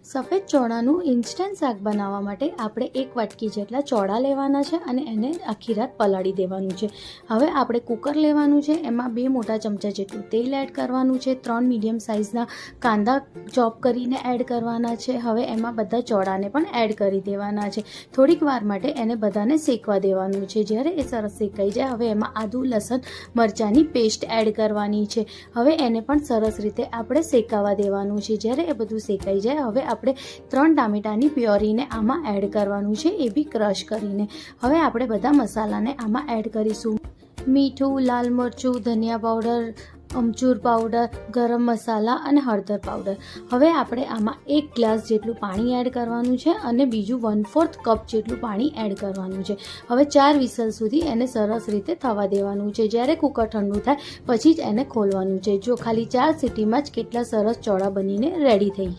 સફેદ ચોળાનું ઇન્સ્ટન્ટ શાક બનાવવા માટે આપણે 1 વાટકી જેટલા ચોળા લેવાના છે અને એને આખી રાત પલાળી દેવાનું છે. હવે આપણે કુકર લેવાનું છે, એમાં 2 મોટા ચમચા જેટલું તેલ એડ કરવાનું છે, 3 મીડિયમ સાઇઝના કાંદા ચોપ કરીને એડ કરવાના છે. હવે એમાં બધા ચોળાને પણ એડ કરી દેવાના છે. થોડીક વાર માટે એને બધાને શેકવા દેવાનું છે. જ્યારે એ સરસ શેકાઈ જાય હવે એમાં આદુ લસણ મરચાંની પેસ્ટ એડ કરવાની છે. હવે એને પણ સરસ રીતે આપણે શેકાવા દેવાનું છે. જ્યારે એ બધું શેકાઈ જાય હવે આપણે 3 ટામેટાની પ્યોરીને આમાં એડ કરવાનું છે, એ બી ક્રશ કરીને. હવે આપણે બધા મસાલાને આમાં એડ કરીશું. મીઠું, લાલ મરચું, ધનિયા પાવડર, અમચૂર પાવડર, ગરમ મસાલા અને હળદર પાવડર. હવે આપણે આમાં 1 ગ્લાસ જેટલું પાણી એડ કરવાનું છે અને બીજું 1/4 કપ જેટલું પાણી એડ કરવાનું છે. હવે 4 વિસલ સુધી એને સરસ રીતે થવા દેવાનું છે. જ્યારે કુકર ઠંડુ થાય પછી જ એને ખોલવાનું છે. જો ખાલી 4 સીટીમાં જ કેટલા સરસ ચોળા બનીને રેડી થઈ ગયા.